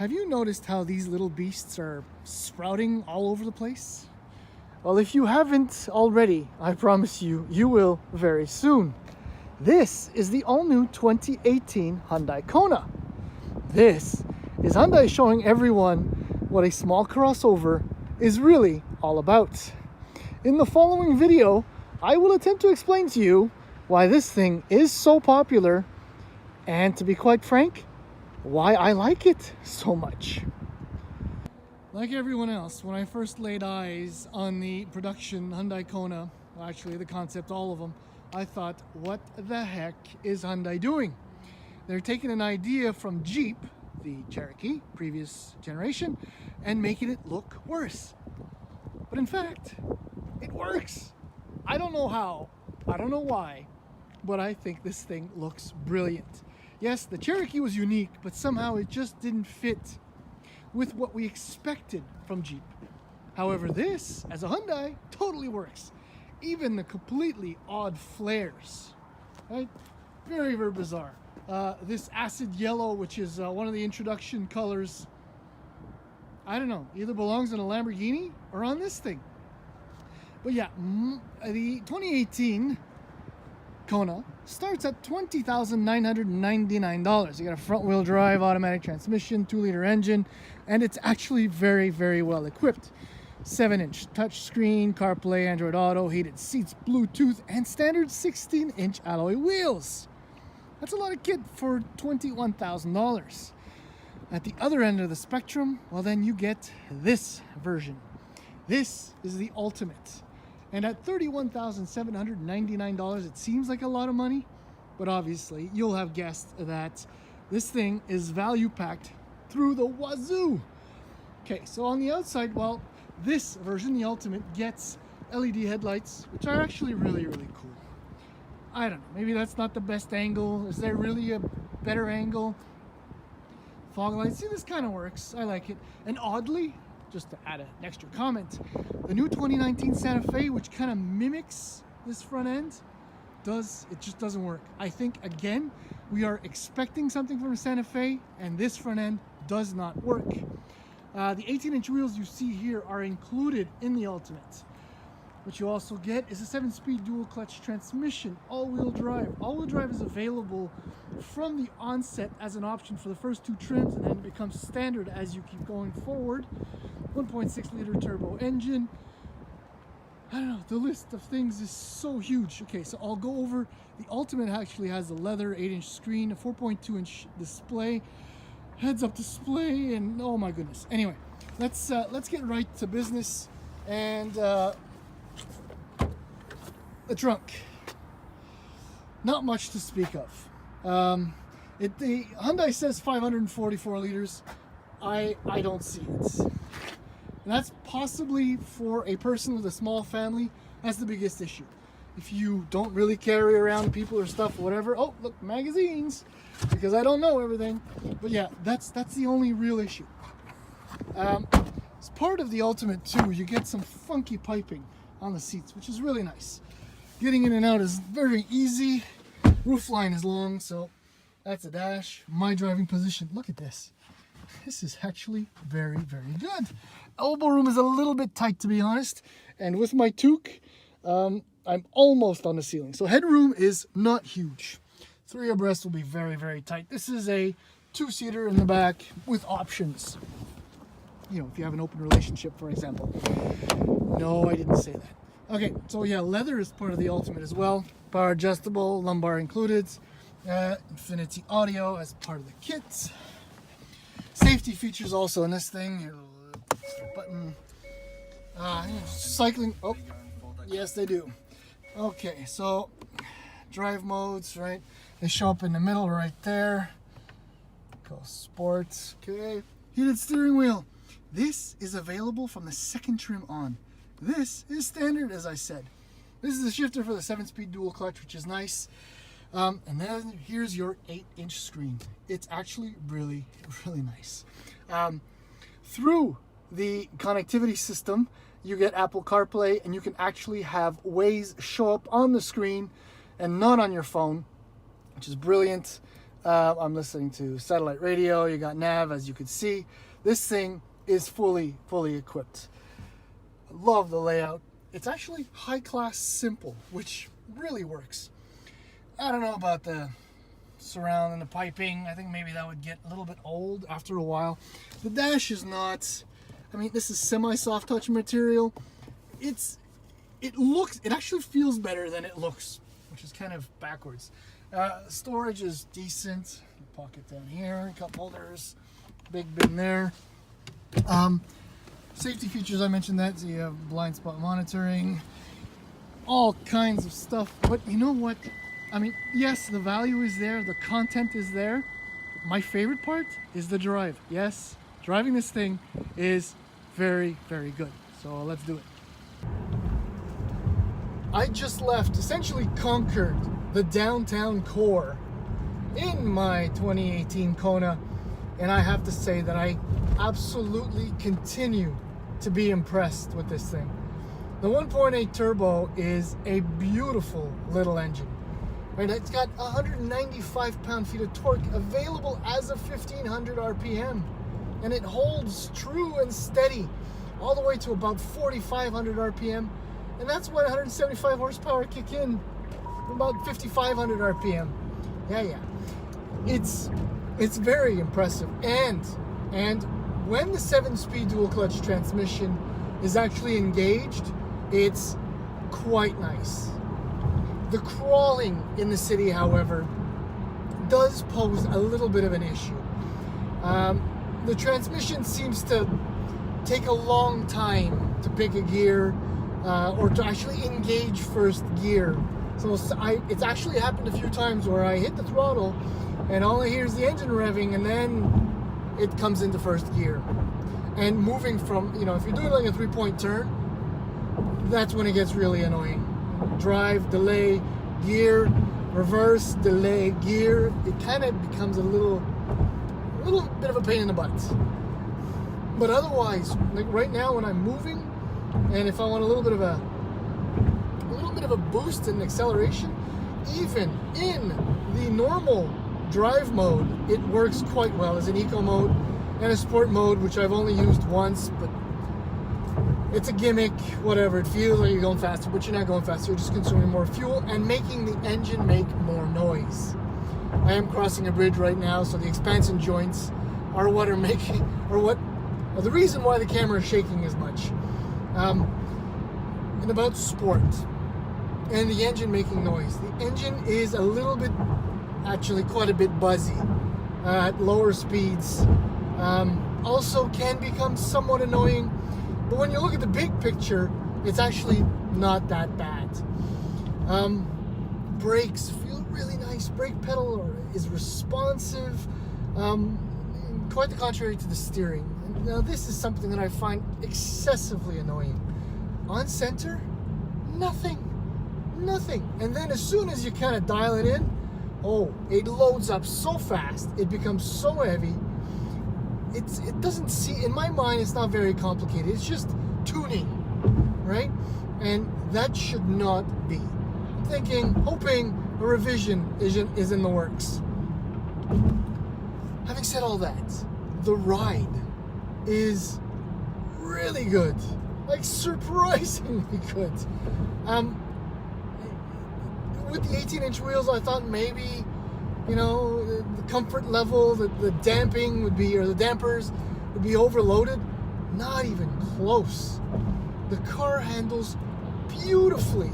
Have you noticed how these little beasts are sprouting all over the place? Well, if you haven't already, I promise you, you will very soon. This is the all-new 2018 Hyundai Kona. This is Hyundai showing everyone what a small crossover is really all about. In the following video, I will attempt to explain to you why this thing is so popular, and to be quite frank, why I like it so much. Like everyone else, when I first laid eyes on the production Hyundai Kona, actually the concept, all of them, I thought, what the heck is Hyundai doing? They're taking an idea from Jeep, the Cherokee, previous generation, and making it look worse. But in fact, it works. I don't know how, I don't know why, but I think this thing looks brilliant. Yes, the Cherokee was unique, but somehow it just didn't fit with what we expected from Jeep. However, this, as a Hyundai, totally works. Even the completely odd flares, right? Very, very bizarre. This acid yellow, which is one of the introduction colors, I don't know, either belongs in a Lamborghini or on this thing. But yeah, the 2018 Kona starts at $20,999. You got a front-wheel drive, automatic transmission, 2-liter engine, and it's actually very, very well equipped. 7-inch touchscreen, CarPlay, Android Auto, heated seats, Bluetooth, and standard 16-inch alloy wheels. That's a lot of kit for $21,000. At the other end of the spectrum, well, then you get this version. This is the ultimate. And at $31,799, it seems like a lot of money, but obviously you'll have guessed that this thing is value packed through the wazoo. Okay, so on the outside, well, this version, the ultimate, gets LED headlights, which are actually really, really cool. I don't know, maybe that's not the best angle. Is there really a better angle? Fog lights, see, this kind of works. I like it. And oddly, just to add an extra comment, the new 2019 Santa Fe, which kind of mimics this front end, it just doesn't work. I think, again, we are expecting something from a Santa Fe, and this front end does not work. The 18-inch wheels you see here are included in the Ultimate. What you also get is a 7-speed dual-clutch transmission, all-wheel drive. All-wheel drive is available from the onset as an option for the first 2 trims, and then it becomes standard as you keep going forward. 1.6-liter turbo engine. I don't know, the list of things is so huge. Okay, so I'll go over. The Ultimate actually has a leather 8-inch screen, a 4.2-inch display, heads-up display, and oh my goodness. Anyway, let's get right to business. And the trunk, not much to speak of. The Hyundai says 544 liters. I don't see it. And that's possibly for a person with a small family. That's the biggest issue. If you don't really carry around people or stuff, whatever. Oh, look, magazines, because I don't know everything. But yeah, that's the only real issue. As part of the Ultimate too, you get some funky piping on the seats, which is really nice. Getting in and out is very easy. Roofline is long, so that's a dash. My driving position, look at this. This is actually very, very good. Elbow room is a little bit tight, to be honest. And with my toque, I'm almost on the ceiling. So headroom is not huge. 3 abreast will be very, very tight. This is a 2-seater in the back with options. You know, if you have an open relationship, for example. No, I didn't say that. Okay, so yeah, leather is part of the Ultimate as well. Power adjustable, lumbar included. Infinity audio as part of the kit. Safety features also in this thing. Your little button. Cycling. Oh, yes, they do. Okay, so drive modes, right? They show up in the middle right there. Go sports. Okay. Heated steering wheel. This is available from the 2nd trim on. This is standard, as I said. This is a shifter for the 7-speed dual clutch, which is nice. And then here's your 8-inch screen. It's actually really, really nice. Through the connectivity system, you get Apple CarPlay, and you can actually have Waze show up on the screen and not on your phone, which is brilliant. I'm listening to satellite radio. You got nav, as you could see. This thing is fully equipped. I love the layout. It's actually high class simple, which really works. I don't know about the surround and the piping. I think maybe that would get a little bit old after a while. The dash is not, I mean, this is semi-soft touch material. It actually feels better than it looks, which is kind of backwards. Storage is decent. Pocket down here, cup holders, big bin there. Safety features, I mentioned that. So you have blind spot monitoring, all kinds of stuff. But you know what? I mean, yes, the value is there, the content is there. My favorite part is the drive. Yes, driving this thing is very good. So let's do it. I just left, essentially conquered the downtown core in my 2018 Kona, and I have to say that I absolutely continue to be impressed with this thing. The 1.8 turbo is a beautiful little engine. Right, it's got 195 pound-feet of torque available as of 1500 RPM, and it holds true and steady all the way to about 4500 RPM, and that's when 175 horsepower kick in about 5500 RPM. Yeah. It's very impressive, and when the 7-speed dual clutch transmission is actually engaged, it's quite nice. The crawling in the city, however, does pose a little bit of an issue. The transmission seems to take a long time to pick a gear or to actually engage first gear. So it's actually happened a few times where I hit the throttle and all I hear is the engine revving, and then it comes into first gear. And moving from, if you're doing like a 3-point turn, that's when it gets really annoying. Drive, delay, gear, reverse, delay, gear. It kind of becomes a little bit of a pain in the butt. But otherwise, like right now when I'm moving, and if I want a little bit of a boost in acceleration, even in the normal drive mode, it works quite well as an eco mode and a sport mode, which I've only used once, but it's a gimmick, whatever. It feels like you're going faster, but you're not going faster. You're just consuming more fuel and making the engine make more noise. I am crossing a bridge right now, so the expansion joints are what are the reason why the camera is shaking as much. And about sport and the engine making noise. The engine is a little bit, actually quite a bit buzzy at lower speeds. Also can become somewhat annoying. But when you look at the big picture, it's actually not that bad. Brakes feel really nice. Brake pedal is responsive. Quite the contrary to the steering. Now this is something that I find excessively annoying. On center, nothing. And then as soon as you kind of dial it in, it loads up so fast. It becomes so heavy. It doesn't see, in my mind, it's not very complicated. It's just tuning, right? And that should not be. I'm hoping a revision is in the works. Having said all that, the ride is really good, like surprisingly good. With the 18-inch wheels, I thought maybe, the comfort level, the damping would be, or the dampers would be overloaded. Not even close. The car handles beautifully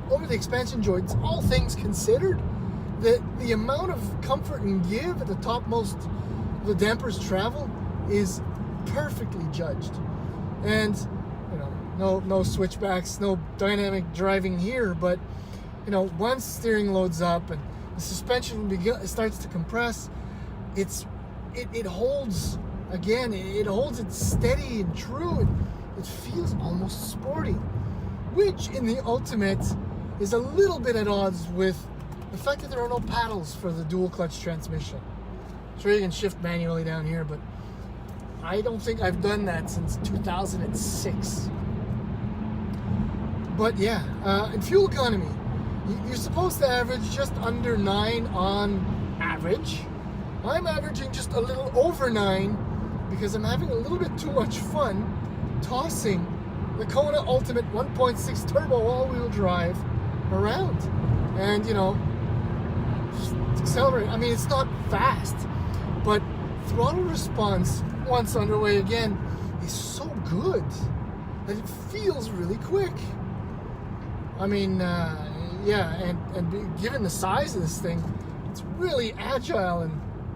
over the expansion joints. All things considered, the amount of comfort and give at the topmost of the dampers travel is perfectly judged. And no switchbacks, no dynamic driving here, but once steering loads up and the suspension starts to compress, it holds again. It holds it steady and true. And it feels almost sporty, which in the ultimate is a little bit at odds with the fact that there are no paddles for the dual clutch transmission. Sure, you can shift manually down here, but I don't think I've done that since 2006. But yeah, in fuel economy, you're supposed to average just under 9 on average. I'm averaging just a little over 9 because I'm having a little bit too much fun tossing the Kona Ultimate 1.6 Turbo all-wheel drive around. And, you know, just accelerate. I mean, it's not fast, but throttle response, once underway again, is so good that it feels really quick. I mean, yeah, and given the size of this thing, it's really agile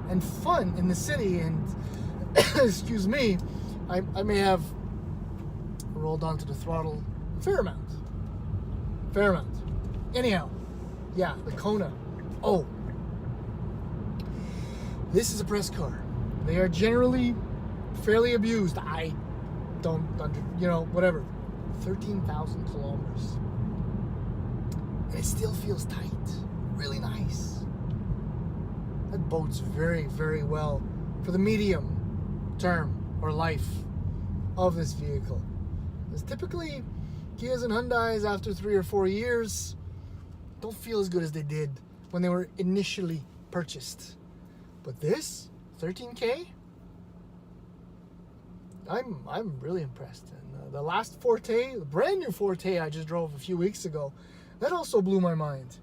and fun in the city. And excuse me, I may have rolled onto the throttle a fair amount. Anyhow, yeah, the Kona. Oh, this is a press car. They are generally fairly abused. I don't, you know, whatever. 13,000 kilometers. And it still feels tight. Really nice. That bodes very, very well for the medium term or life of this vehicle. Because typically, Kias and Hyundais after 3 or 4 years don't feel as good as they did when they were initially purchased. But this, 13K, I'm really impressed. And the last Forte, the brand new Forte I just drove a few weeks ago, that also blew my mind.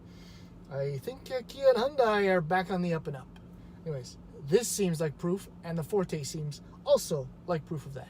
I think Kia and Hyundai are back on the up and up. Anyways, this seems like proof, and the Forte seems also like proof of that.